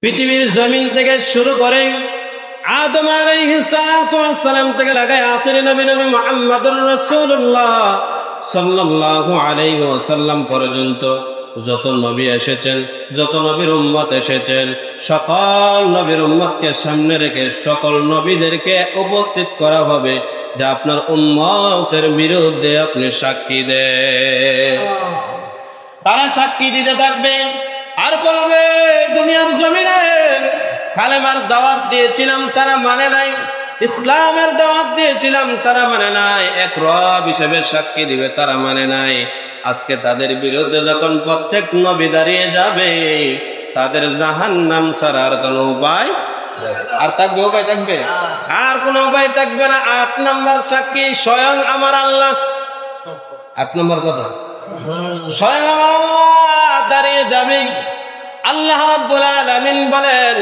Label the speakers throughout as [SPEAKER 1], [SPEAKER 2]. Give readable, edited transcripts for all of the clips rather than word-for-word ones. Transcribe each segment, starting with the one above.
[SPEAKER 1] পৃথিবীর জমিন থেকে শুরু করে আদম আলাইহিস সালাম থেকে লাগায় আখিরি নবী মুহাম্মদুর রাসূলুল্লাহ সাল্লাল্লাহু আলাইহি ওয়াসাল্লাম পর্যন্ত যত নবী এসেছেন, যত নবীর উম্মত এসেছেন, সকল নবীর উম্মতকে সামনে রেখে সকল নবীদেরকে উপস্থিত করা হবে যে আপনার উম্মতের বিরুদ্ধে আপনি সাক্ষী দেন। তারা সাক্ষী দিতে থাকবে আর বলবে, দুনিয়ার জমিনে কালেমার দাওয়াত দিয়েছিলাম তারা মানে নাই, ইসলামের দাওয়াত দিয়েছিলাম তারা মানে নাই, এক রব হিসেবে সাক্ষী দিবে তারা মানে নাই। আজকে তাদের বিরুদ্ধে যখন প্রত্যেক নবী দাঁড়িয়ে যাবে, তাদের জাহান্নাম ছাড়া আর কোনো উপায় আর থাকবে? উপায় থাকবে? আর কোনো উপায় থাকবে না। 8 নম্বর সাক্ষী স্বয়ং আমার আল্লাহ। 8 নম্বর কথা, স্বয়ং আমার আল্লাহ দাঁড়িয়ে যাবে। আল্লাহ রাব্বুল আলামিন বলেন,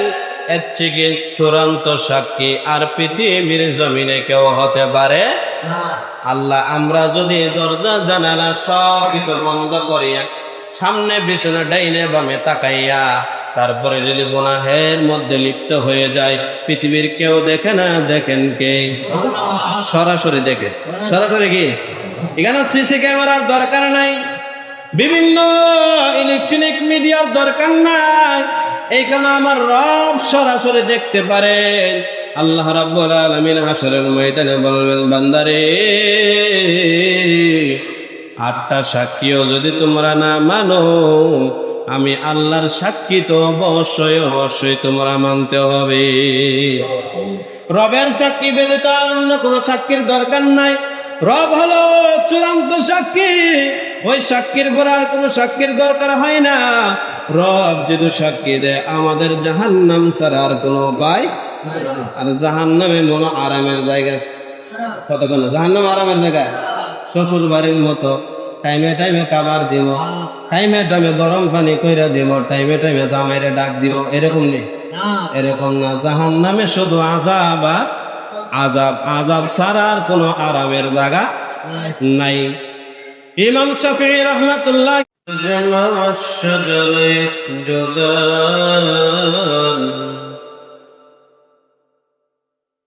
[SPEAKER 1] এর থেকে চূড়ান্ত সাক্ষী আর পৃথিবীর জমিনে কেউ হতে পারে না। আল্লাহ, আমরা যদি দরজা জানালা সব কিছু বন্ধ করিয়া সামনে পিছনে ডাইনে বামে তাকাইয়া তারপরে যদি গুনাহের মধ্যে লিপ্ত হয়ে যায়, পৃথিবীর কেউ দেখে না, দেখেন কে? সরাসরি দেখে। সরাসরি কি? এখানে সিসি ক্যামেরার দরকার নাই, বিভিন্ন ইলেকট্রনিক মিডিয়ার দরকার নাই, এইখানে আমার রব সরাসরি দেখতে পারেন। আল্লাহ রাব্বুল আলামিন হাশরের ময়দানে বলবেন, বান্দারে, 8টা সাক্ষীও যদি তোমরা না মানো, আমি আল্লাহর সাক্ষী তো অবশ্যই অবশ্যই তোমরা মানতে হবে। রবের সাক্ষী ব্যতীত অন্য কোনো সাক্ষীর দরকার নাই। রব হলো চূড়ান্ত সাক্ষী, ওই সাক্ষীর পর আর কোনো সাক্ষীর দরকার হয় না। রব যদি সাক্ষী দেয়, আমাদের জাহান্নাম ছাড়া আর কোনো উপায়। আর জাহান্নামে মনে আরামের জায়গা, কতক্ষণ জাহান্নাম আরামের জায়গা, শ্বশুর বাড়ির মতো টাইমে টাইমে খাবার দিব, টাইমে টাইমে গরম পানি কইরা দিব, টাইমে টাইমে জামাইরে ডাক দিব, এরকম নেই, এরকম না। জাহান্নামে শুধু আযাব আর আযাব, আযাব ছাড়া আর কোনো আরামের জায়গা নাই। ইমাম শাফিঈ রাহমাতুল্লাহ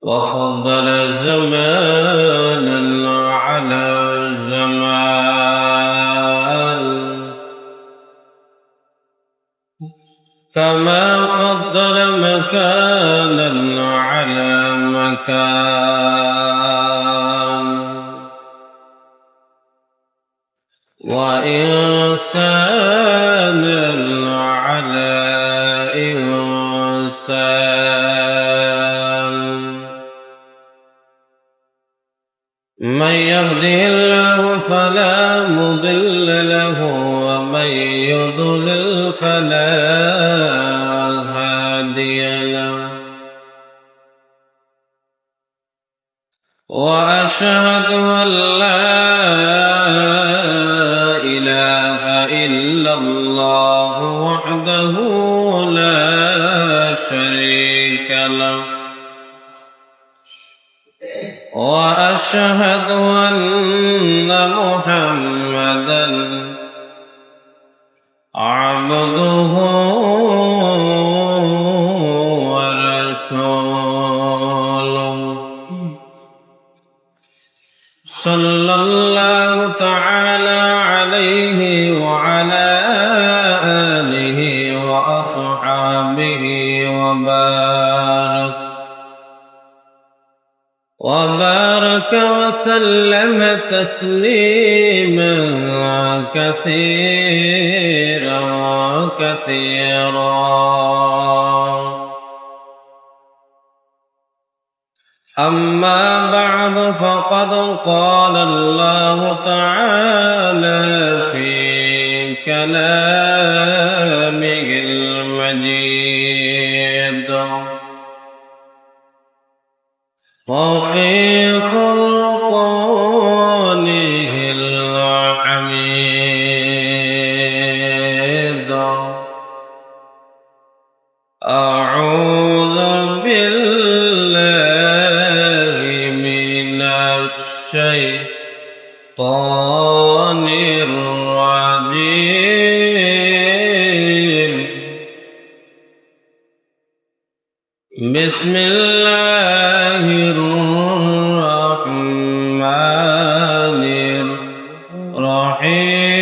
[SPEAKER 1] وفضل زمانا على زمان كما فضل مكانا على مكان وإنسانا على إنسان من يهده الله فلا مضل له ومن يضلل فلا هادي له وأشهد أن لا إله إلا الله وحده لا شريك له وأشهد أن محمدا عبده ورسوله صلى الله تعالى عليه وعلى آله وأصحابه وبارك وسلم تسليما كثيرا كثيرا. أما بعد، فقد قال الله تعالى في كلامه المجيد وفي فرقانه الحميد. أعوذ بالله من الشيطان الرجيم. بسم الله الرحمن الرحيم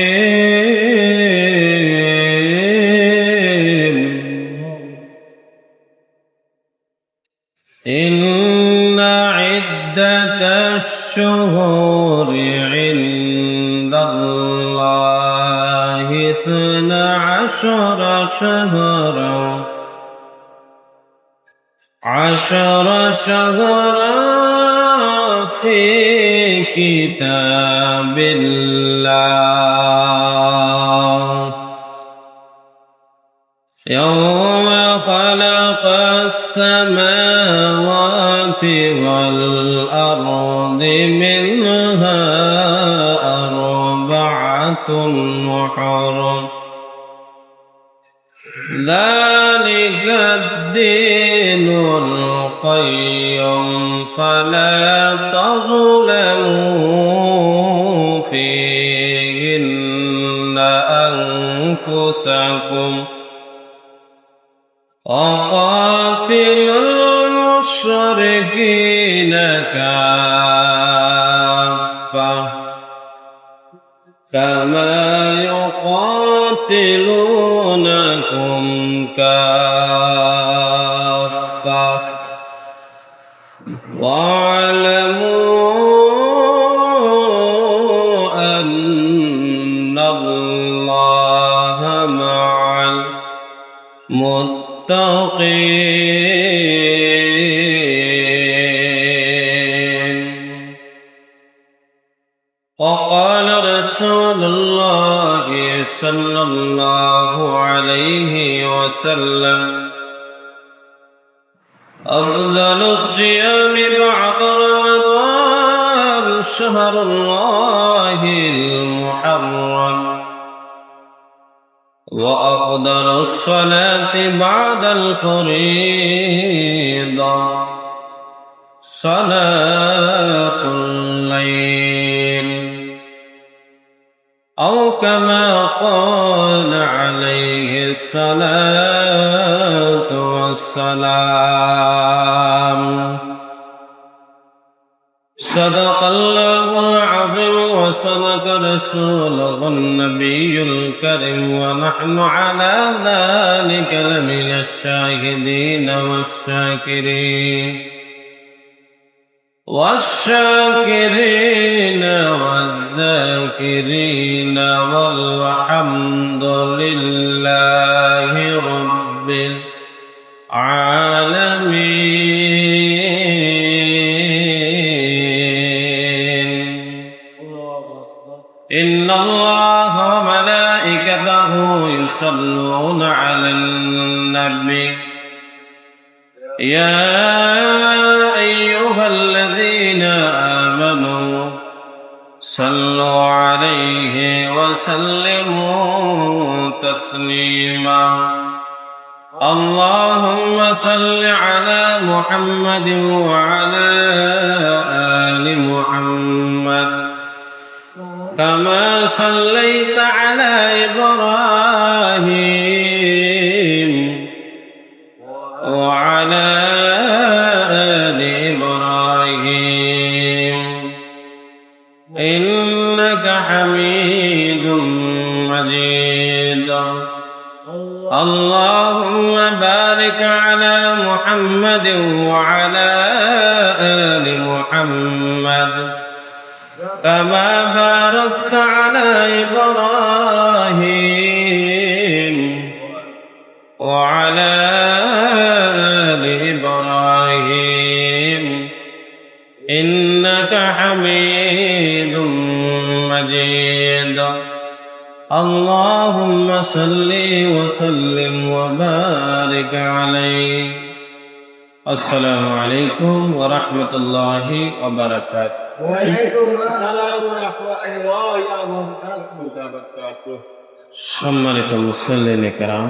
[SPEAKER 1] إن عدة الشهور عند الله 12 شهرا في كتاب الله يوم خلق السماوات والأرض منها 4 حرم ذلك الدين القيم فلا تظلموا فيهن أنفسكم وقاتلوا المشركين كافة كما يقاتلونكم كافة واعلموا أن الله مع المتقين. وقال رسول الله صلى الله عليه وسلم أفضل الصيام بعد رمضان شهر الله المحرم وأفضل الصلاة بعد الفريضة صلاة الليل أو كما قال عليه الصلاة والسلام. صدق الله العظيم وصدق رسوله النبي الكريم ونحن على ذلك لمن الشاهدين والشاكرين والذاكرين والحمد لله رب العالمين. إن الله وملائكته يصلون على النبي يا أيها الذين آمنوا صلوا عليه وسلموا تسليما. اللهم صل على محمد وعلى آل محمد كما صليت على إبراهيم وعلى آل إبراهيم إنك حميد مجيد. اللهم بارك على محمد وعلى آل محمد كما باركت على إبراهيم وعلى آل إبراهيم إنك حميد مجيد. اللهم صل وسلم وبارك عليه. السلام عليكم ورحمة الله وبركاته.
[SPEAKER 2] وعليكم السلام ورحمة الله وبركاته.
[SPEAKER 1] সম্মানিত মুসল্লিন کرام,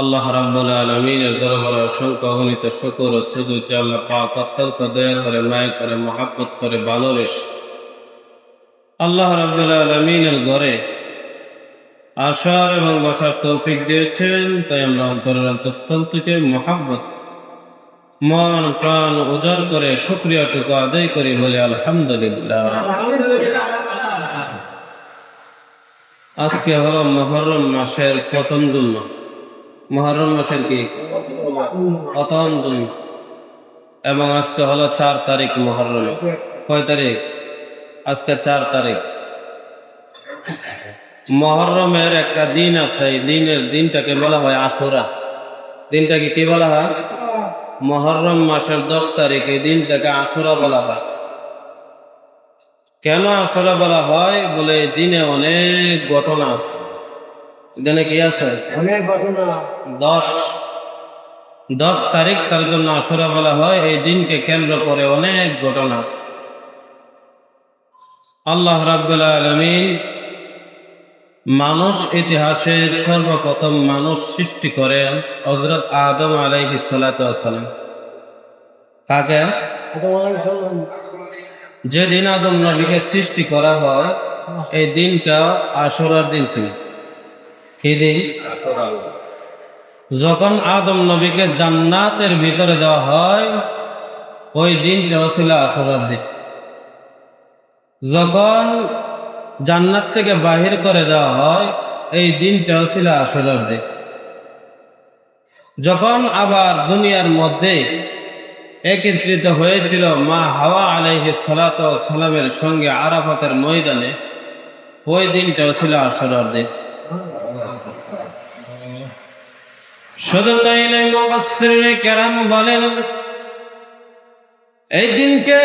[SPEAKER 1] আল্লাহ রাব্বুল আলামিনের দরবারে অসংখ্য অগণিত শুকর ও সুজুদ যে আল্লাহ পাক অত্যন্ত দয়া করে, মায়া করে, মহব্বত করে, ভালোবেসে আল্লাহ রাব্বুল আলামিনের ঘরে আসার এবং বসার তৌফিক দিয়েছেন। তাই আমরা অন্তরের অন্তঃস্থল থেকে মহব্বত মন প্রাণ উজাড় করে শুকরিয়াটুকু আদায় করি, বলে আলহামদুলিল্লাহ। আজকে হলো মুহররম মাসের প্রথম জুম্মা। মুহররম মাসের কি প্রথম জুম্মা, এবং আজকে হলো 4 তারিখ মুহররম। কয় তারিখ? আজকে 4 তারিখ। মুহররমের একটা দিন আছে, এই দিনটাকে বলা হয় আশুরা। দিনটাকে কি বলা হয়? মুহররম মাসের 10 তারিখ এই দিনটাকে আশুরা বলা হয়। কেন আশুরা বলা হয়? বলে এই দিনে অনেক ঘটনা আছে। দিনে কি আছে?
[SPEAKER 2] অনেক ঘটনা।
[SPEAKER 1] 10 তারিখ তার জন্য আশুরা বলা হয়। এই দিনকে কেন্দ্র করে অনেক ঘটনা আছে। আল্লাহ রাব্বুল আলামিন মানুষ ইতিহাসের সর্বপ্রথম মানুষ সৃষ্টি করেন হযরত আদম আলাইহিস সালাতু ওয়াস সালাম। কাকে? যেদিন আদম নবীকে সৃষ্টি করা হয় এই দিনটা আশুরার দিন ছিল। কি দিন? যখন আদম নবীকে জান্নাতের ভিতরে দেওয়া হয় ওই দিনটাও ছিল আশুরার দিন। যখন জান্নাত থেকে বাহির করে দেওয়া হয় এই দিনটাও ছিল আশুরার দিন। যখন আবার দুনিয়ার মধ্যে একত্রিত হয়েছিল মা হাওয়া আলাইহিস সালাতু ওয়াস সালামের সঙ্গে আরাফাতের ময়দানে, ওই দিনটাও ছিল আশুরার দিন। শুধু তাই নয়, মুফাসসিরিনে কেরাম বলেন এই দিনকে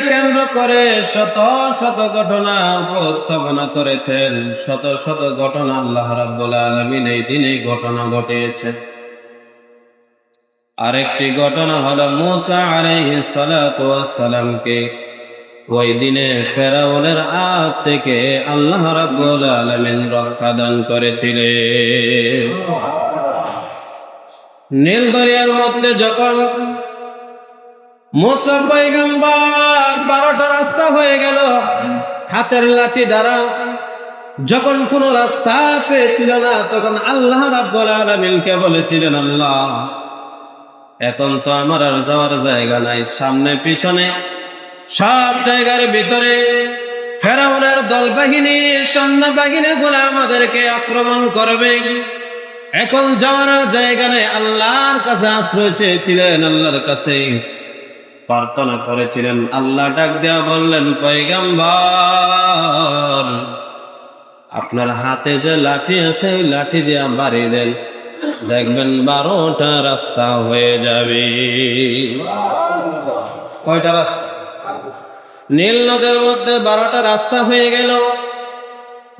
[SPEAKER 1] কেন্দ্র করে শত শত ঘটনা উপস্থাপনা করেছেন। শত শত ঘটনা আল্লাহ রাব্বুল আলামিন এই দিনে ঘটনা ঘটিয়েছে। আরেকটি ঘটনা হলো মুসা আলাইহিস সালাতু ওয়াস সালামকে ওই দিনে ফেরাউনের হাত থেকে আল্লাহ রাব্বুল আলামিন রক্ষা দান করেছিলেন। নীল দরিয়ার মধ্যে যখন মুসা পয়গম্বর 12টা রাস্তা হয়ে গেল হাতের লাঠি দ্বারা, যখন কোন রাস্তা পেয়েছিল না তখন আল্লাহ রাব্বুল আলামিনকে বলেছিলেন, আল্লাহ এখন তো আমার আর যাওয়ার জায়গা নাই, সামনে পিছনে সব জায়গার ভিতরে ফেরাউনের দল বাহিনী সৈন্য বাহিনী গুলো আমাদেরকে আক্রমণ করবে, এখন যাওয়ার জায়গা নেই। আল্লাহর কাছে আশ্রয় চেয়েছিলেন, আল্লাহর কাছে প্রার্থনা করেছিলেন। আল্লাহ ডাক দেয়া বললেন, পয়গম্বর আপনার হাতে যে লাঠি আছে ওই লাঠি দিয়ে বাড়ি দেন, দেখবেন 12টা রাস্তা হয়ে যাবে। কয়টা রাস্তা? নীল নদের মধ্যে 12টা রাস্তা হয়ে গেল।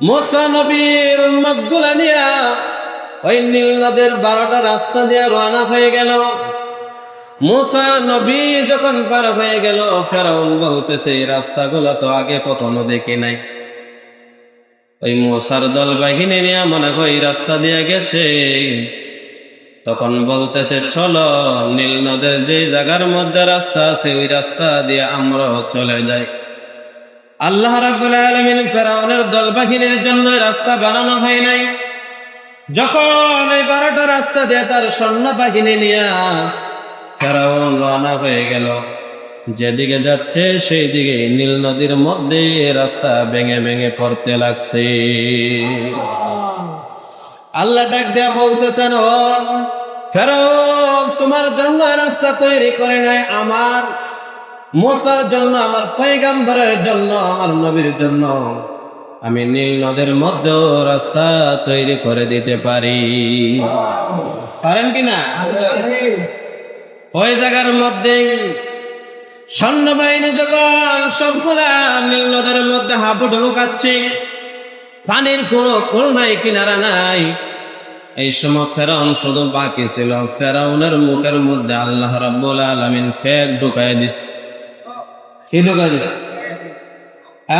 [SPEAKER 1] মুসা নবীর উম্মতগুলা নিয়া ওই নীল নদের 12টা রাস্তা দিয়ে রওনা হয়ে গেল। মুসা নবী যখন পার হয়ে গেল, ফেরাউন বলতেছে এই রাস্তাগুলো তো আগে কখনো দেখি নাই। ওই মুসার দল বাহিনী নিয়ে মনে হয় রাস্তা দিয়ে গেছে। তখন বলতেছে চলো নীল নদের যে জায়গার মধ্যে রাস্তা আছে ওই রাস্তা দিয়ে আমরা চলে যাই। আল্লাহ রাব্বুল আলামিন ফেরাউনের দল বাহিনীর জন্য রাস্তা বানানো হয় নাই। যখন এই 12টা রাস্তা দিয়ে তার সৈন্য বাহিনী নিয়ে ফেরাউন রওনা হয়ে গেল, যেদিকে যাচ্ছে সেই দিকে নীল নদীর মধ্যে রাস্তা ভেঙে ভেঙে পড়তে লাগছে। আল্লাহ ডাক দেয়া বলতেছেন, ও ফেরাউন তোমার জন্য রাস্তা তৈরি করে নাই, আমার মুসার জন্য, আমার পয়গম্বরের জন্য, আমার নবীর জন্য আমি নীল নদের মধ্যে রাস্তা তৈরি করে দিতে পারি। পারেন কিনা? ওই জায়গার মধ্যে সৈন্যবাহিনী যখন সবগুলা নীল নদের মধ্যে হাবুডুবু খাচ্ছে, পানির কোনো নাই, কিনারা নাই। এই সময় ফেরাউন শুধু বাকি ছিল। ফেরাউনের মুখের মধ্যে আল্লাহ রাব্বুল আলামিন ফেক ঢুকায় দিছে। কি ঢুকায় দিছে?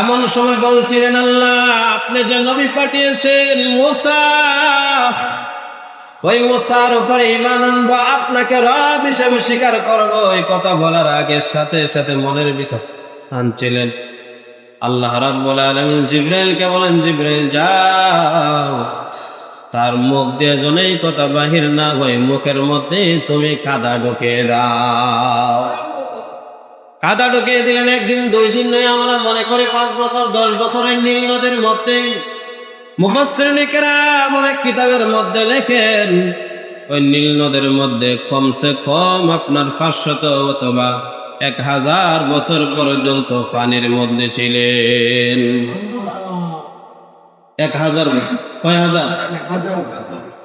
[SPEAKER 1] এমন সময় বলছিলেন, আল্লাহ আপনি যে নবী পাঠিয়েছেন মুসা, ওই মুসার উপরে ঈমান আনবো, আপনাকে রব হিসেবে স্বীকার করবো। এই কথা বলার আগে সাথে সাথে মনের ভিতর আনছিলেন। আল্লাহ রাব্বুল আলামিন জিবরাইলকে বলেন, জিবরাইল যাও তার মুখ দিয়ে যেন এই কথা বাহির না হয়, মুখের মধ্যে তুমি কাদা ঢুকিয়ে দাও। কাদা ঢুকিয়ে দিলেন। একদিন, 2 দিন নয়, আমরা মনে করি 5 বছর 10 বছরের নীল নদের মধ্যে। মুফাসসিরিনেরা অনেক কিতাবের মধ্যে লেখেন ওই নীল নদের মধ্যে কমসে কম আপনার 500 অথবা 1000 বছর পর্যন্ত পানির মধ্যে ছিলেন। 1000 বছর, কয় হাজার?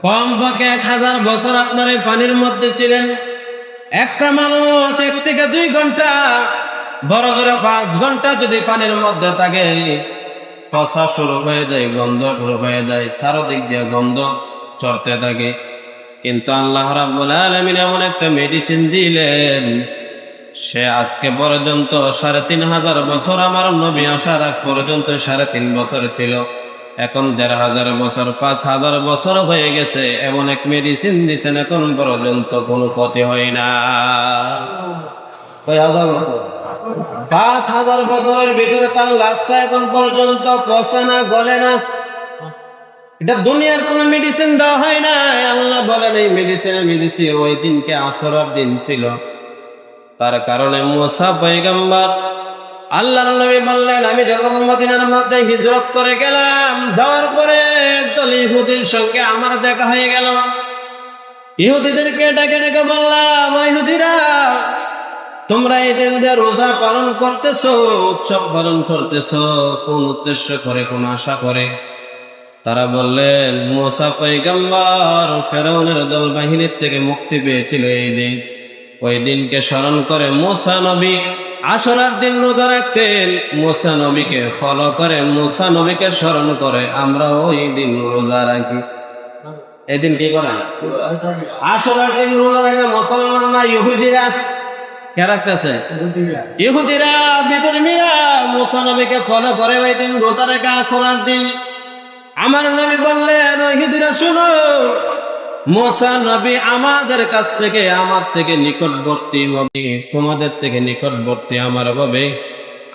[SPEAKER 1] কমপক্ষে 1000 বছর আপনার এই পানির মধ্যে ছিলেন। একটা মানুষ 1 থেকে 2 ঘন্টা, বড় জোরে 5 ঘন্টা যদি পানির মধ্যে থাকে, ফসা শুরু হয়ে যায়, গন্ধ শুরু হয়ে যায়, চারদিক দিয়ে গন্ধ চড়তে থাকে। কিন্তু আল্লাহ রাব্বুল আলামিন এমন একটা মেডিসিন দিলেন, সে আজকে পর্যন্ত 3500 বছর, আমার নবী আসার আগ পর্যন্ত 3.5 বছর ছিল, এখন 1500 বছর, 5000 বছর হয়ে গেছে। এমন এক মেডিসিন দিছেন, এখন পর্যন্ত কোনো ক্ষতি হয় না। কয় হাজার বছর? 5000 বছরের ভিতরে তার লাশটা এখন পর্যন্ত পচে না, গলে না। এটা দুনিয়ার কোন মেডিসিন দেওয়া হয় না। আল্লাহ বলেন এই মেডিসিন ওই দিনকে আসরার দিন ছিল। তার কারণে মুসা পয়গম্বর, আল্লাহর নবী বললেন, আমি যখন মদিনার মধ্যে হিজরত করে গেলাম, যাওয়ার পরে একদল ইহুদির সঙ্গে আমার দেখা হয়ে গেল। ইহুদিদেরকে ডেকে ডেকে বললাম, ইহুদিরা, তোমরা এই দিন যে রোজা পালন করতেছো, উৎসব পালন করতেছো, কোন উদ্দেশ্য করে, কোন আশা করে? তারা বললেন, মুসা পয়গম্বর ফেরাউনের দল বাহিনীর থেকে মুক্তি পেয়েছিল এই দিন, ওই দিনকে স্মরণ করে মুসা নবী আশুরার দিন রোজা রাখতেন। মুসা নবীকে ফলো করে, মুসা নবীকে স্মরণ করে আমরা ওই দিন রোজা রাখি। এই দিন কি করে? আশুরার দিন রোজা রাখে মুসলমান না ইহুদিরা? কে রাখতেছে? ইহুদিরা, বিধর্মীরা মুসা নবীকে ফলো করে, ওই দিন রোজা রাখে আশুরার দিন। আমার নবী বললেন, ইহুদিরা শুনো, মুসা নবী আমাদের কাছ থেকে, আমার থেকে নিকটবর্তী হবে, তোমাদের থেকে নিকটবর্তী আমার হবে।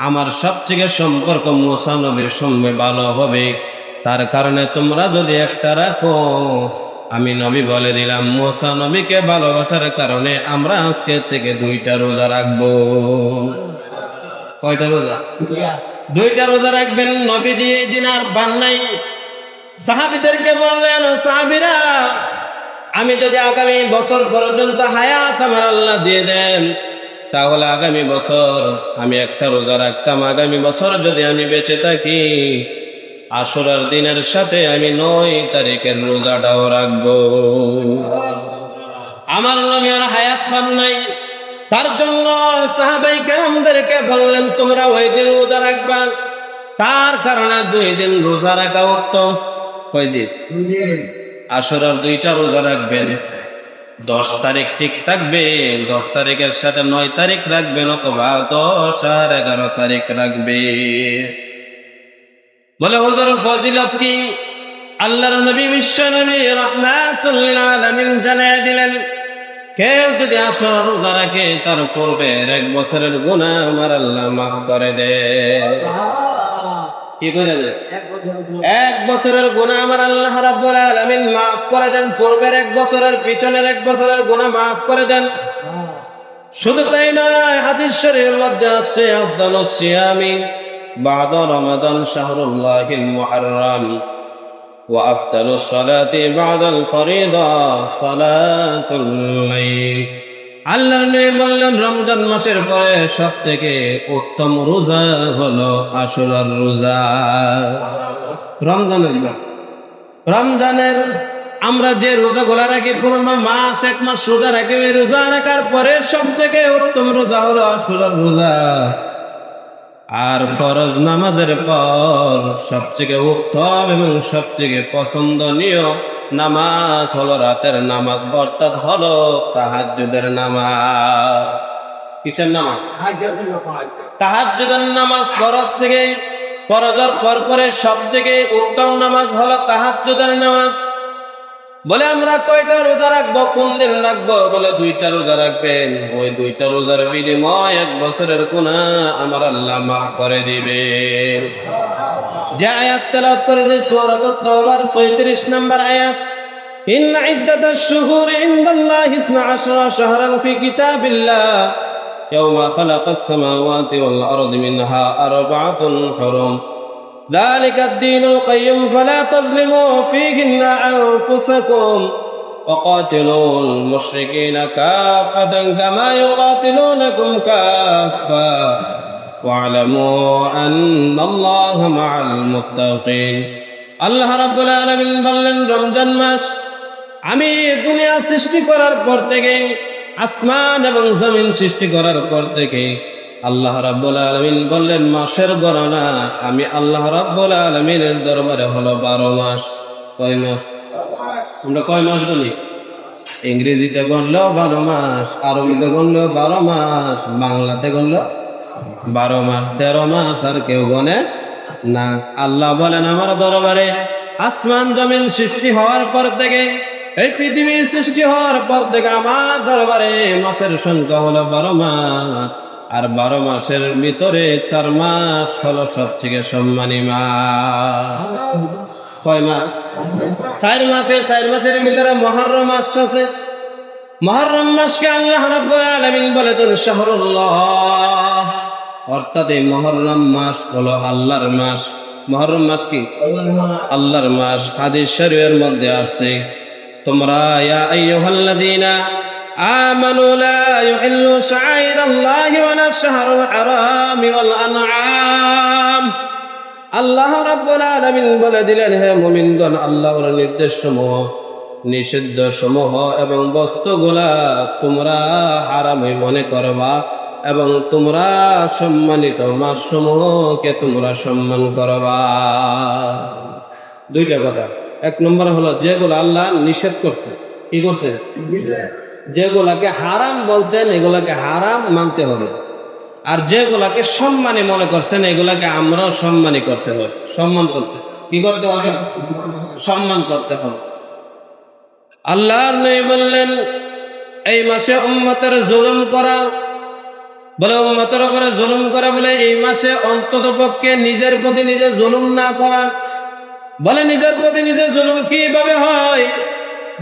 [SPEAKER 1] আমার সবথেকে সম্পর্ক মুসা নবীর সঙ্গে ভালো হবে। তার কারণে তোমরা যদি একটা রাখো, আমি নবী বলে দিলাম, মুসা নবীকে ভালোবাসার কারণে আমরা আজকে থেকে 2টা রোজা রাখবো। কয়টা রোজা? 2টা রোজা রাখবেন। নবীজি এই দিন আর বান নাই। সাহাবীদেরকে বললেন, সাহাবীরা, আমি যদি আগামী বছর পর্যন্ত হায়াত আমার আল্লাহ দিয়ে দেন, তাহলে আগামী বছর আমি একটা রোজা রাখতাম। আগামী বছর যদি আমি বেঁচে থাকি, আশুরার দিনের সাথে আমি 9 তারিখের রোজাটাও রাখবো। আমার নবী আর হায়াত পান নাই। তার জন্য সাহাবাই কেরামদেরকে বললেন, তোমরা ওই দিন রোজা রাখবা। তার কারণে 2 দিন রোজা রাখা উত্তম। কয় দিন? আশুরার 2টা রোজা রাখবেন। 10 তারিখ ঠিক থাকবে, 10 তারিখের সাথে 9 তারিখ রাখবেন, অথবা 10 আর 11 তারিখ রাখবে। বলে হুজুর ফজিলত কি? আল্লাহর নবী বিশ্ব নবী রাহমাতুল লিল আলামিন জানিয়ে দিলেন, কেউ যদি আশুরার রোজা রাখে, তার পূর্বের 1 বছরের গুনাহ আমার আল্লাহ মাফ করে দেয়। কি করে দেয়? 1 বছরের গুনাহ আমার আল্লাহ রাব্বুল আলামিন মাফ করে দেন। পূর্বের 1 বছরের, পিছনের 1 বছরের গুনাহ মাফ করে দেন। শুধু তাই নয়, হাদিস শরীফের মধ্যে আছে, আফদালুস সিয়ামি বা'দা রমাদান শাহরুল্লাহিল মুহাররম ওয়া আফদালুস সালাতি বা'দাল ফরিদা সালাতুল লাইল। আল্লাহর নবী বললেন, রমজান মাসের পরে সবথেকে উত্তম রোজা হলো আশুরার রোজা। রমজানের আমরা যে রোজাগুলো রাখি, পুরো মাস 1 মাস রোজা রাখি, ওই রোজা রাখার পরে সবথেকে উত্তম রোজা হলো আশুরার রোজা। আর ফরজ নামাজের পর সবথেকে উত্তম এবং সবথেকে পছন্দনীয় নামাজ হলো রাতের নামাজ, অর্থাৎ হলো তাহাজ্জুদের নামাজ। কিসের নামাজ? তাহাজ্জুদের নামাজ। ফরজ থেকে ফরজের পর পরে সবথেকে উত্তম নামাজ হলো তাহাজ্জুদের নামাজ। বলে আমরা কয়টা রোজা রাখবো, কোন দিন রাখবো? বলে 2টা রোজা রাখবেন, ওই 2টা রোজার বিনিময় 1 বছরের গুনাহ আমার আল্লাহ মাফ করে দিবেন। যে আয়াত তেলাওয়াত করেছে সূরা তাওবার 36 নম্বর আয়াত, ইন ইদ্দাতাশ শুহুরি ইনদাল্লাহি 12 শাহরান ফি কিতাবিল্লাহ ইয়াওমা খালাকাস সামাওয়াতি ওয়াল আরদি মিনহা আরবাআতুন হুরুম ذلك الدين القيم فلا تظلموا فيهن أنفسكم وقاتلوا المشركين كافة كما يقاتلونكم كافة واعلموا أن الله مع المتقين আল্লাহ রাব্বুল আলামিন বললেন, রমজান মাস আমি দুনিয়া সৃষ্টি করার পর থেকে, আসমান এবং জমিন সৃষ্টি করার পর থেকে আল্লাহ রাব্বুল আলামিন বললেন মাসের গণনা আমি আল্লাহ রাব্বুল আলামিনের দরবারে হলো 12 মাস। কয় মাস? আমরা কয় মাস বলি? ইংরেজিতে গণলেও 12 মাস, আরবিতে গণলেও 12 মাস, বাংলাতে গণলেও 12 মাস, 13 মাস আর কেউ গণে না। আল্লাহ বলেন আমার দরবারে আসমান জমিন সৃষ্টি হওয়ার পর থেকে, এই পৃথিবী সৃষ্টি হওয়ার পর থেকে আমার দরবারে মাসের সংখ্যা হলো 12 মাস। আর 12 মাসের ভিতরে 4 মাস হলো সবথেকে সম্মানী মাস। কয় মাস? 4 মাসের ভিতরে মুহররম মাস আছে। মুহররম মাসকে আল্লাহ রাব্বুল আলামিন বলেছেন শাহরুল্লাহ, অর্থাৎ এই মুহররম মাস হলো আল্লাহর মাস। মুহররম মাস কি? আল্লাহর মাস। হাদিস শরীফের মধ্যে আছে, তোমরা ইয়া আইয়ুহাল্লাযীনা আমানু লা ইউহিল্লু শাআইরাল্লাহি ওয়ালা শাহরুল হারামি ওয়াল আনআম। আল্লাহ রাব্বুল আলামিন বলে দিলেন, হে মুমিনগণ, আল্লাহর নির্দেশসমূহ, নিষিদ্ধসমূহ এবং বস্তুগুলা তোমরা হারামই মনে করবা এবং তোমরা সম্মানিত মাসসমূহকে তোমরা সম্মান করবা। 2টা কথা। 1 নম্বর হলো যেগুলো আল্লাহ নিষেধ করছে, কি করছে? যেগুলাকে হারাম বলছেন এগুলাকে হারাম মানতে হবে, আর যেগুলাকে সম্মানী মনে করছেন এগুলাকে আমরাও সম্মানী করতে হবে। সম্মান করতে কি করতে হবে? সম্মান করতে হবে। আল্লাহর নবী বললেন এই মাসে উম্মতের জুলুম করা, বলে উম্মতের উপরে জুলুম করা, বলে এই মাসে অন্তত পক্ষে নিজের প্রতি নিজে জুলুম না করা। বলে নিজের প্রতি নিজে জুলুম কিভাবে হয়?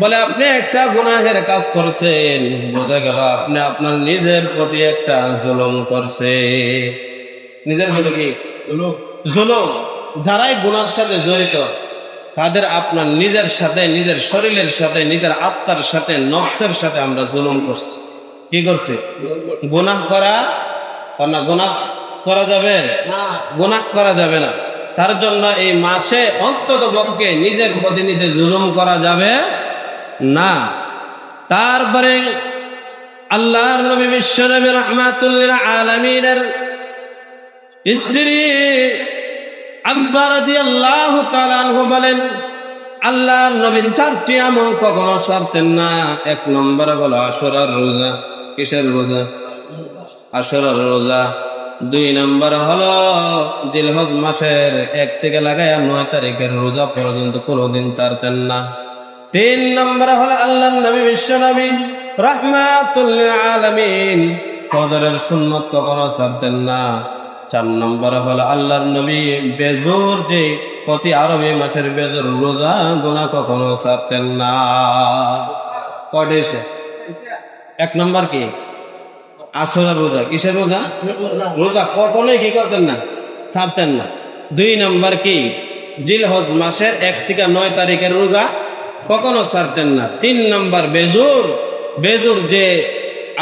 [SPEAKER 1] বলে আপনি একটা গুনাহের কাজ করছেন, বোঝা গেল আপনি আপনার নিজের প্রতি একটা জুলুম করছে। নিজের প্রতি কি জুলুম? যারাই গুনার সাথে জড়িত তাদের আপনার নিজের সাথে, নিজের শরীরের সাথে, নিজের আত্মার সাথে, নফসের সাথে আমরা জুলুম করছি। কি করছি? গুনাহ করা না, গুনাহ করা যাবে না, গুনাহ করা যাবে না। তার জন্য এই মাসে অন্তত পক্ষে নিজের প্রতি নিজে জুলুম করা যাবে না। তারপরে আল্লাহর নবী বিশ্বনবী রাহমাতুল আলামিনের স্ত্রী আয়েশা রাদিয়াল্লাহু তাআলা আনহা বলেন, আল্লাহর নবী 4টি আমল কখনো ছাড়তেন না। 1 নম্বর হলো আশুরার রোজা। কিসের রোজা? আশুরার রোজা। 2 নম্বর হলো জিলহজ মাসের 1 থেকে লাগায় 9 তারিখের রোজা পর্যন্ত কোনোদিন ছাড়তেন না। 3 নম্বর হলো আল্লাহর নবী বিশ্বনবী রাহমাতুল আলামিন ফজরের সুন্নাত কখনো ছাড়তেন না। 4 নম্বর হলো আল্লাহর নবী বেজোর, যে প্রতি আরবি মাসের বেজোর রোজা গুনাহ কখনো ছাড়তেন না। কয়টা? 1 নম্বর কি? আশুরার রোজা। কিসের রোজা? রোজা কখনোই কি করতেন না? ছাড়তেন না। 2 নম্বর কি? জিলহজ মাসের 1 থেকে 9 তারিখের রোজা কখনো ছাড়তেন না। 3 নম্বর বেজোর, বেজোর যে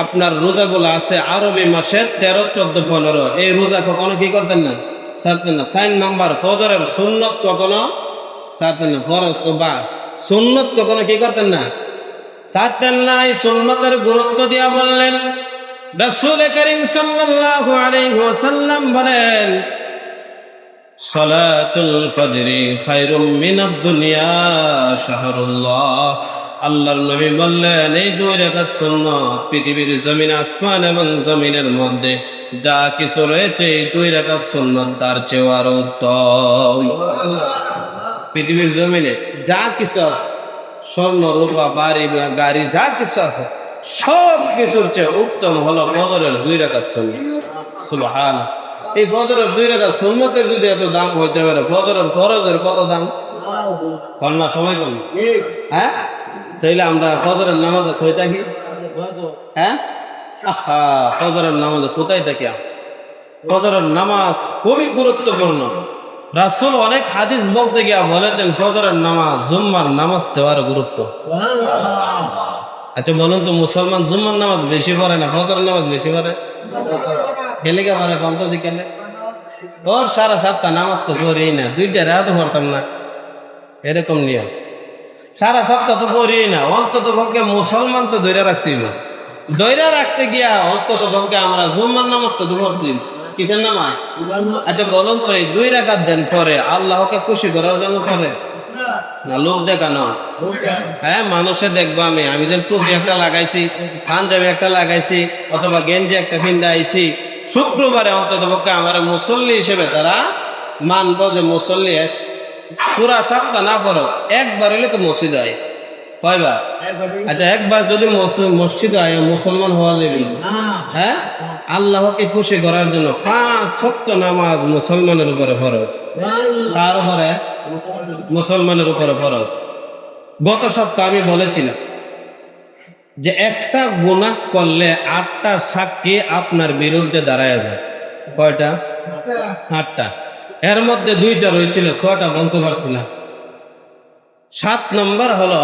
[SPEAKER 1] আপনার রোজাগুলো আছে আরবি মাসের 13, 14, 15, এই রোজা কখনো কি করতেন না? ছাড়তেন না। 4 নম্বর ফজরের সুন্নত কখনো ছাড়তেন না। ফরজ তো বা সুন্নত কখনো কি করতেন না? ছাড়তেন না। এই সুন্নতের গুরুত্ব দিয়া বললেন রাসূল করিম সাল্লাল্লাহু আলাইহি ওয়াসাল্লাম বলেন, সালাতুল ফজরি খায়রুম মিনাদ দুনিয়া শাহরুল্লাহ। আল্লাহর নবী বললেন এই 2 রাকাত সুন্নাত পৃথিবীর জমিন, আসমান এবং জমিনের মধ্যে যা কিছু রয়েছে এই 2 রাকাত সুন্নাত তার চেয়ে আরো উত্তম। পৃথিবীর জমিনে যা কিছু স্বর্ণ রূপা বাড়ি গাড়ি যা কিছু আছে সব কিছুর চেয়ে উত্তম হলো ফজরের 2 রাকাত সুন্নাত। সুবহানাল্লাহ। এই ফজরের 2 রাকাত সুন্নাতের যদি এত দাম হইতে পারে, ফজরের ফরজের কত দাম? কন্যা সময় কম। হ্যাঁ, তাইলে আমরা ফজরের নামাজে কই থাকি? হ্যাঁ, ফজরের নামাজে কোথায় থাকি? ফজরের নামাজ খুবই গুরুত্বপূর্ণ। রাসূল অনেক হাদিস বলতে গিয়া বলেছেন ফজরের নামাজ জুম্মার নামাজ দেওয়ার গুরুত্ব। আচ্ছা বলুন তো, মুসলমান জুম্মার নামাজ বেশি পড়ে না ফজরের নামাজ বেশি পড়ে? খেলে কে পারে কম তো দিকে? ওর 7:30 নামাজ তো পড়েই না, 2টা রাত পড়তাম না, এরকম নিয়ম। 7:30 তো পড়েই না, অন্তত পক্ষে মুসলমান তো ধৈর্য রাখতেই না। ধৈর্য রাখতে গিয়া অন্তত পক্ষে আমরা জুম্মার নামাজটা তো পড়তেই। কিসের নামাজ? আচ্ছা বলুন তো, এই 2 রাকাত দেন পরে আল্লাহকে খুশি করার জন্য করে না লোক দেখানো? হ্যাঁ, মানুষে দেখবো আমি যেন টুপি একটা লাগাইছি, পাঞ্জাবি একটা লাগাইছি, অথবা গেঞ্জি একটা কিনতে আইছি, শুক্রবারে অন্তত পক্ষে আমার মুসল্লি হিসেবে তারা মানবো যে মুসল্লি পুরা সপ্তাহ না পড়ো, একবার হলে তো মসজিদ হয়। কয়বার? আচ্ছা, একবার যদি মসজিদ হয় মুসলমান হওয়া যাবে? হ্যাঁ, আল্লাহকে খুশি করার জন্য 5 ওয়াক্ত নামাজ মুসলমানের উপরে ফরজ। কার উপরে? মুসলমানের উপরে ফরজ। গত সপ্তাহ আমি বলেছিলাম যে একটা গুনাহ করলে 8টা সাক্ষী আপনার বিরুদ্ধে দাঁড়ায় যায়। কয়টা? 8টা। এর মধ্যে 2টা রয়েছিল, 6টা বলতে পারছি না। 7 নম্বর হলো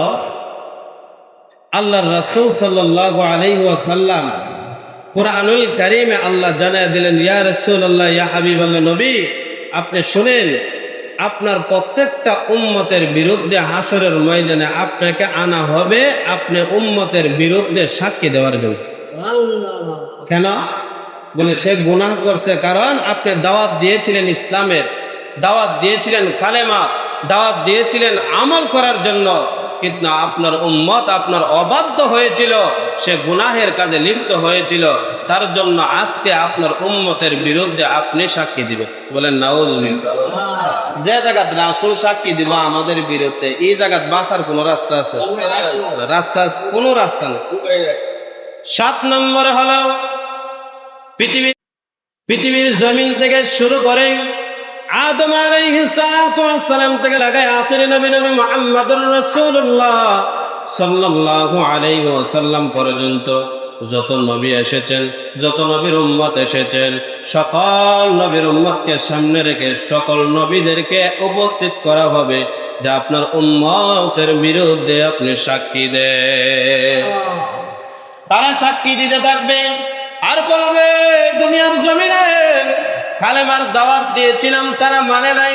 [SPEAKER 1] আল্লাহর রাসূল সাল্লাল্লাহু আলাইহি ওয়াসাল্লাম কুরআনুল কারীমে আল্লাহ জানায় দিলেন, ইয়া রাসূলুল্লাহ, ইয়া হাবিবাল্লাহ, নবী আপনি শুনেন, আপনার প্রত্যেকটা উম্মতের বিরুদ্ধে হাসরের ময়দানে আপনাকে আনা হবে, আপনি উম্মতের বিরুদ্ধে সাক্ষী দেওয়ার জন্য। কেন? বলে সে গুনাহ করছে, কারণ আপনি দাওয়াত দিয়েছিলেন ইসলামের, দাওয়াত দিয়েছিলেন কালেমা, দাওয়াত দিয়েছিলেন আমল করার জন্য, কিন্তু আপনার উম্মত আপনার অবাধ্য হয়েছিল, সে গুনাহের কাজে লিপ্ত হয়েছিল, তার জন্য আজকে আপনার উম্মতের বিরুদ্ধে আপনি সাক্ষী দিবেন। বলেন নাউজুবিল্লাহ। যে জায়গাত রাসূল সাক্ষী দিব আমাদের বিরুদ্ধে, এই জায়গাত বাঁচার কোন রাস্তা আছে? কোনো রাস্তা নেই। 7 নম্বর হলো পৃথিবীর জমিন থেকে শুরু করে আদম আলাইহিস সালাম থেকে লাগায় আখিরি নবী মুহাম্মদুর রাসূলুল্লাহ সাল্লাল্লাহু আলাইহি ওয়াসাল্লাম পর্যন্ত যত নবী এসেছেন, যত নবীর উম্মত এসেছেন, সকল নবীর উম্মতকে সামনে রেখে সকল নবীদেরকে উপস্থিত করা হবে যে আপনার উম্মতের বিরুদ্ধে আপনি সাক্ষী দেন। তারা সাক্ষী দিতে থাকবে আর বলবে, দুনিয়ার জমিনে কালেমার দাওয়াত দিয়েছিলাম তারা মানে নাই,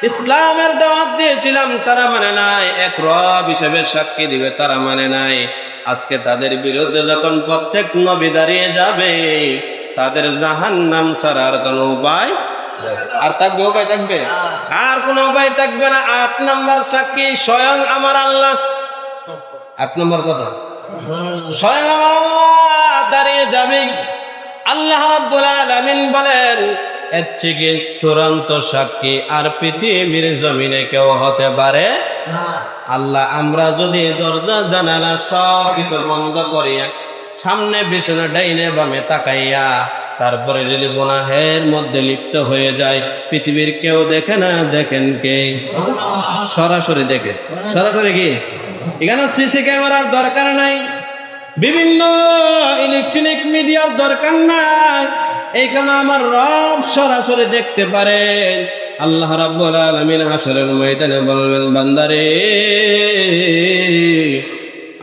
[SPEAKER 1] ইসলামের দাওয়াত দিয়েছিলাম তারা মানে নাই, এক রব হিসেবে সাক্ষী দিবে তারা মানে নাই। আজকে তাদের বিরুদ্ধে যখন প্রত্যেক নবী দাঁড়িয়ে যাবে, তাদের জাহান্নাম ছাড়া আর কোনো উপায় আর থাকবে? উপায় থাকবে? আর কোনো উপায় থাকবে না। 8 নম্বর সাক্ষী স্বয়ং আমার আল্লাহ। 8 নম্বর কথা, স্বয়ং আমার আল্লাহ দাঁড়িয়ে যাবে। আল্লাহ রাব্বুল আলামিন বলেন, এর থেকে চূড়ান্ত সাক্ষী আর পৃথিবীর জমিনে কেউ হতে পারে না। আল্লাহ, আমরা যদি দরজা জানালা সব কিছু বন্ধ করিয়া সামনে পিছনে ডাইনে বামে তাকাইয়া তারপরে যদি গুনাহের মধ্যে লিপ্ত হয়ে যায়, পৃথিবীর কেউ দেখে না, দেখেন কে? সরাসরি দেখে। সরাসরি কি? এখানে সিসি ক্যামেরার দরকার নাই, বিভিন্ন ইলেকট্রনিক মিডিয়ার দরকার নাই, এইখানে আমার রব সরাসরি দেখতে পারেন। আল্লাহ রাব্বুল আলামিন হাশরের ময়দানে বলবেন, বান্দারে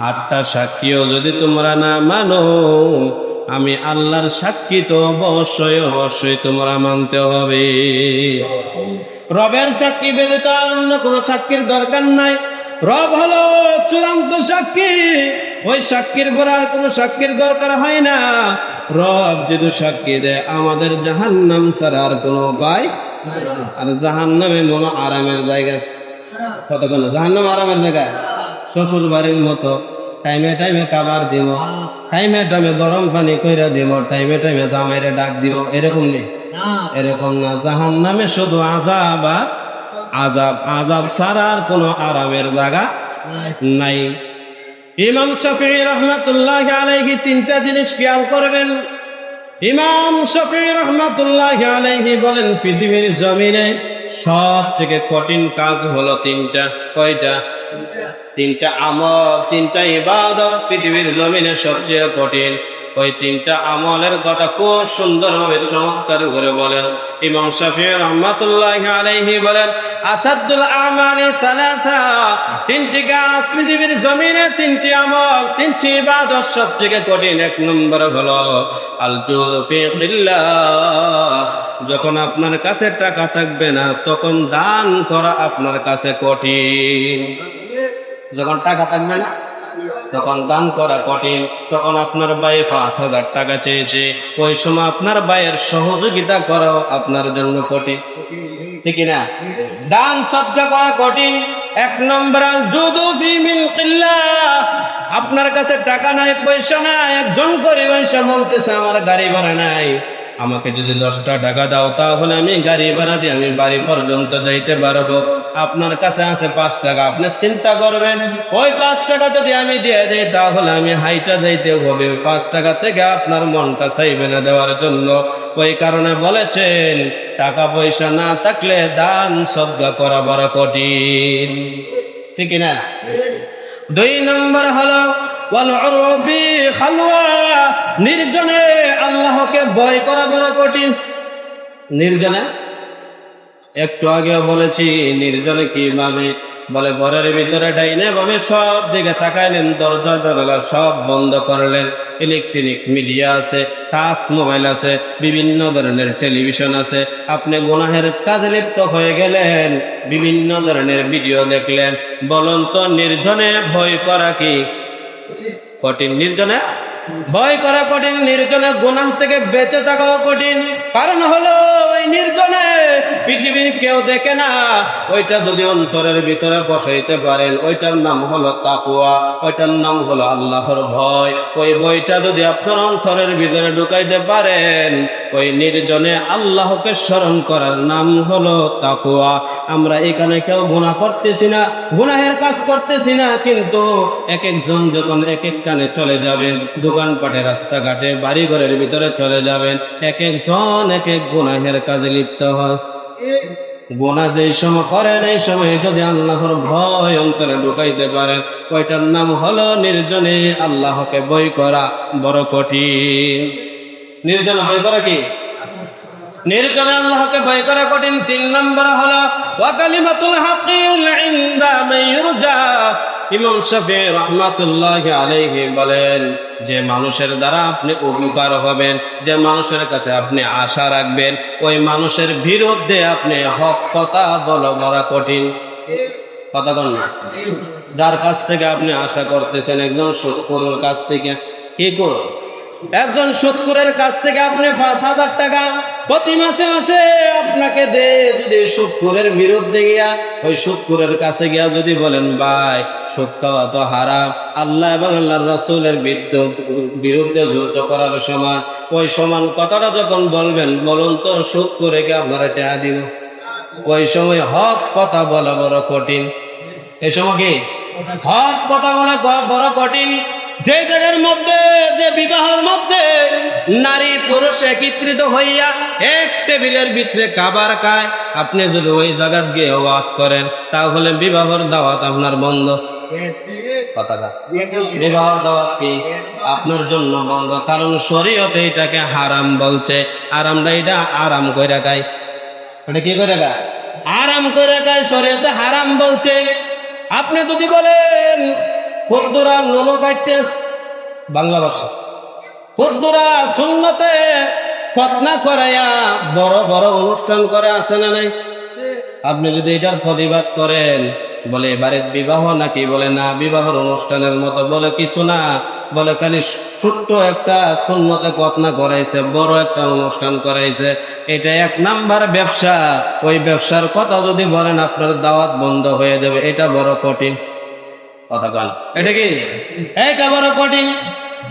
[SPEAKER 1] 8টা সাক্ষীও যদি তোমরা না মানো, আমি আল্লাহর সাক্ষী তো অবশ্যই তোমরা মানতে হবে। রবের সাক্ষী ব্যতীত অন্য কোনো সাক্ষীর দরকার নাই। রব হলো চূড়ান্ত সাক্ষী, ওই সাক্ষীর পর আর কোনো সাক্ষীর দরকার হয় না। রব যদি সাক্ষী দেয়, আমাদের জাহান্নাম ছাড়া আর কোনো উপায়। আর জাহান্নামে মনো আরামের জায়গা কতক্ষণ? জাহান্নাম আরামের জায়গা, শ্বশুর বাড়ির মতো টাইমে টাইমে খাবার দিব, টাইমে টাইমে গরম পানি কইরা দিব, টাইমে টাইমে জামাইরে ডাক দিব, এরকম নেই। এরকম না, জাহান্নামে শুধু আযাব আর আযাব, আযাব ছাড়া আর কোনো আরামের জায়গা নাই। ইমাম শাফিঈ রাহমাতুল্লাহি আলাইহি তিনটা জিনিস খেয়াল করবেন। ইমাম শাফিঈ রাহমাতুল্লাহি আলাইহি বলেন পৃথিবীর জমিনে সব থেকে কঠিন কাজ হলো তিনটা। কয়টা? তিনটা আমল, তিনটা ইবাদত পৃথিবীর জমিনে সবচেয়ে কঠিন। ওই তিনটা আমলের কথা খুব সুন্দরভাবে চমৎকার করে বলেন ইমাম শাফিঈ রাহমাতুল্লাহি আলাইহি বলেন আসাদুল আমালি সালাসা, তিনটি কাজ পৃথিবীর জমিনে, তিনটি আমল, তিনটি ইবাদত সবথেকে কঠিন। এক নম্বর হলো আল জুদ ফি দিল্লাহ, যখন আপনার কাছে টাকা থাকবে না তখন দান করা আপনার কাছে কঠিন। যখন টাকা থাকবে না তখন দান করা কঠিন। তখন আপনার ভাই 5,000 টাকা চেয়েছে, ওই সময় আপনার ভাইয়ের সহযোগিতা করাও আপনার জন্য কঠিন, ঠিক না? দান সদকা করা কঠিন। এক নম্বর যুদু ফি মিলকিল্লাহ, আপনার কাছে টাকা নাই, পয়সা নাই, একজন গরিব এসে বলতেছে আমার গাড়ি ভাড়া নাই, আমাকে যদি 10টা টাকা দাও তাহলে আমি গাড়ি ভাড়া দিয়ে আমি বাড়ি পর্যন্ত যাইতে পারবো। আপনার কাছে আছে 5 টাকা, আপনি চিন্তা করবেন ওই 5 টাকা যদি আমি দিয়ে দিই তাহলে আমি হাইটা যাইতে হবে, 5 টাকা থেকে আপনার মনটা চাইবে না দেওয়ার জন্য। ওই কারণে বলেছেন টাকা পয়সা না থাকলে দান সদকা করা বড় কঠিন, ঠিক না? 2 নম্বর হলো ওয়াল উরফি খালওয়া, নির্জনে আল্লাহকে ভয় করা বড় কঠিন। নির্জনে একটু আগে বলেছি নির্জনে কিভাবে, বলে ঘরের ভিতরে ডাইনে ভাবে সব দিকে তাকাইলেন, দরজা জানালা সব বন্ধ করলেন, ইলেকট্রনিক মিডিয়া আছে, টাচ মোবাইল আছে, বিভিন্ন ধরনের টেলিভিশন আছে, আপনি গুনাহের কাজে লিপ্ত হয়ে গেলেন, বিভিন্ন ধরনের ভিডিও দেখলেন। বলুন তো নির্জনে ভয় করা কি কঠিন? নির্জনে ভয় করা কঠিন, নির্জনে গুনাহ থেকে বেঁচে থাকাও কঠিন। কারণ হলো ওই নির্জনে পৃথিবীর কেউ দেখে না, ওইটা যদি অন্তরের ভিতরে বসাইতে পারেন ওইটার নাম হলো তাকওয়া, ওইটার নাম হলো আল্লাহর ভয়। ওই ভয়টা যদি আপনার অন্তরের ভিতরে ঢুকাইতে পারেন, ওই নির্জনে আল্লাহকে স্মরণ করার নাম হলো তাকওয়া। আমরা এখানে কেউ গুনাহ করতেছি না, গুনাহের কাজ করতেছি না, কিন্তু এক একজন যখন এক এক কানে চলে যাবেন, দোকানপাটে, রাস্তাঘাটে, বাড়ি ঘরের ভিতরে চলে যাবেন, এক একজন এক এক গুনাহের কাজে লিপ্ত হয়। গুনাহ যেই সময় করেন এই সময় যদি আল্লাহর ভয় অন্তরে ঢুকাইতে পারেন, ওইটার নাম হলো নির্জনে আল্লাহকে ভয় করা বড় কঠিন। নির্জনে ভয় করা কি? নির্জনে আল্লাহকে ভয় করা কঠিন। 3 নম্বর হলো ওয়া কালিমাতুল হাক্কি ইনদা মান ইরজা, ইমাম শাফিঈ রাহমাতুল্লাহি আলাইহি বলেন যে মানুষের দ্বারা আপনি উপকার হবেন, যে মানুষের কাছে আপনি আশা রাখবেন, ওই মানুষের বিরুদ্ধে আপনি হক কথা বলা বড় কঠিন। কথা বল না, যার কাছ থেকে আপনি আশা করতেছেন, একজন সুদখোরের কাছ থেকে, কি কর একজন সুদখোরের কাছ থেকে আপনি 5,000 টাকা প্রতি মাসে মাসে আপনাকে দে, যদি সুদখোরের বিরুদ্ধে গিয়া ওই সুদখোরের কাছে গিয়া যদি বলেন ভাই সুদ খাওয়া তো হারাম, আল্লাহ এবং আল্লাহর রাসূলের বিরুদ্ধে যুদ্ধ করার সময় ওই সমান কথাটা যখন বলবেন, বলুন তো সুদখোরে কি আপনারা টাকা দিব? ওই সময় হক কথা বলা বড় কঠিন। এই সময় কি হক কথা বলা বড় কঠিন। যে জায়গার মধ্যে, যে বিবাহের মধ্যে নারী পুরুষ একত্রিত হইয়া এক টেবিলের ভিতরে খাবার খায়, আপনি যদি ওই জায়গা গিয়ে ওয়াজ করেন তাহলে বিবাহের দাওয়াত আপনার বন্ধ। বিবাহের দাওয়াত কি আপনার জন্য বন্ধ, কারণ শরীয়তে এটাকে হারাম বলছে। আর আমরা এটা আরাম কইরা খাই, এটা কি করে খায়? আরাম করে খায়, শরীয়তে হারাম বলছে। আপনি যদি বলেন খুদরা নুনো কাটতে, বাংলা ভাষা খুদরা সুন্নতে খতনা করাইয়া বড় বড় অনুষ্ঠান করে, আছে না নাই? আপনি যদি এটার প্রতিবাদ করেন, বলে এবারে বিবাহ নাকি, বলে না বিবাহের অনুষ্ঠানের মতো, বলে কিছু না, বলে খালি ছোট্ট একটা সুন্নতে খতনা করাইছে, বড় একটা অনুষ্ঠান করাইছে, এটা 1 নাম্বার ব্যবসা। ওই ব্যবসার কথা যদি বলেন আপনার দাওয়াত বন্ধ হয়ে যাবে, এটা বড় কঠিন। কথা বল, এটা কি এটা বড় কঠিন।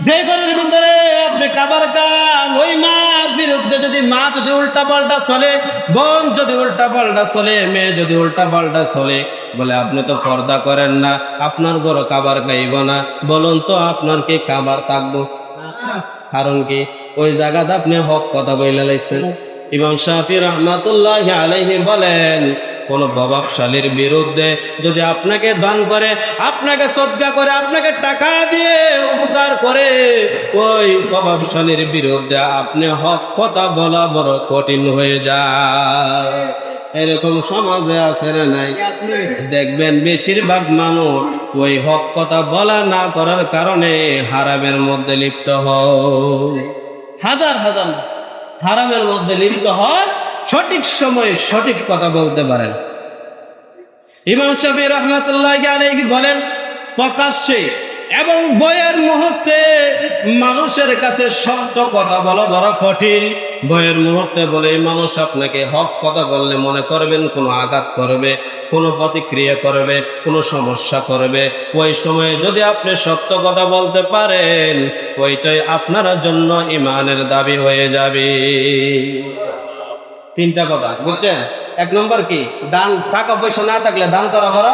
[SPEAKER 1] যে ঘরের ভিতরে আপনি খাবার খান, ওই মার বিরুদ্ধে যদি মা যদি উল্টা পাল্টা চলে, বোন যদি উল্টা পাল্টা চলে, মেয়ে যদি উল্টা পাল্টা চলে, বলে আপনি তো পর্দা করেন না, আপনার বড় কাবার খাইব না, বলুন তো আপনার কি কাবার থাকবো? কারণ কি? ওই জায়গাতে আপনি হক কথা বলে লাইছেন। ইমাম শাফি রহমাতুল্লাহি আলাইহি বলেন, কোন প্রভাবশালীর বিরুদ্ধে যদি আপনাকে দান করে, আপনাকে সদকা করে, আপনাকে টাকা দিয়ে উপকার করে, ওই প্রভাবশালীর বিরুদ্ধে আপনি হক কথা বলা বড় কঠিন হয়ে যায়। এরকম সমাজে আছে না নাই? দেখবেন বেশিরভাগ মানুষ ওই হক কথা বলা না করার কারণে হারামের মধ্যে লিপ্ত হয়। হাজার হাজার হারামের মধ্যে লিপ্ত হয়, সঠিক সময়ে সঠিক কথা বলতে পারেন। ইমাম শাফি রাহমাতুল্লাহি আলাইহি বলেন, প্রকাশ্যে এবং ভয়ের মুহূর্তে মানুষের কাছে সত্য কথা বলা বড় কঠিন। ভয়ের মুহূর্তে বলে মানুষ আপনাকে হক কথা বললে মনে করবেন কোনো আঘাত করবে, কোনো প্রতিক্রিয়া করবে, কোনো সমস্যা করবে। ওই সময়ে যদি আপনি সত্য কথা বলতে পারেন, ওইটাই আপনার জন্য ঈমানের দাবি হয়ে যাবে। তিনটা কথা বুঝছেন? এক নম্বর কি? দান, টাকা পয়সা না থাকলে দান করা বড়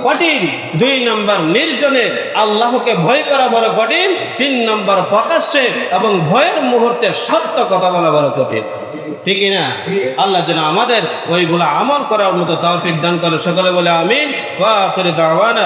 [SPEAKER 1] কঠিন। দুই নম্বর নির্জনে আল্লাহকে ভয় করা বড় কঠিন। তিন নম্বর প্রকাশ্যে এবং ভয়ের মুহূর্তে সত্য কথা বলা বড় কঠিন। ঠিক না? আল্লাহ যেন আমাদের ওইগুলো আমল করার মতো তৌফিক দান করে। সকলে বলে আমিন। ওয়া আখিরু দাওয়ানা।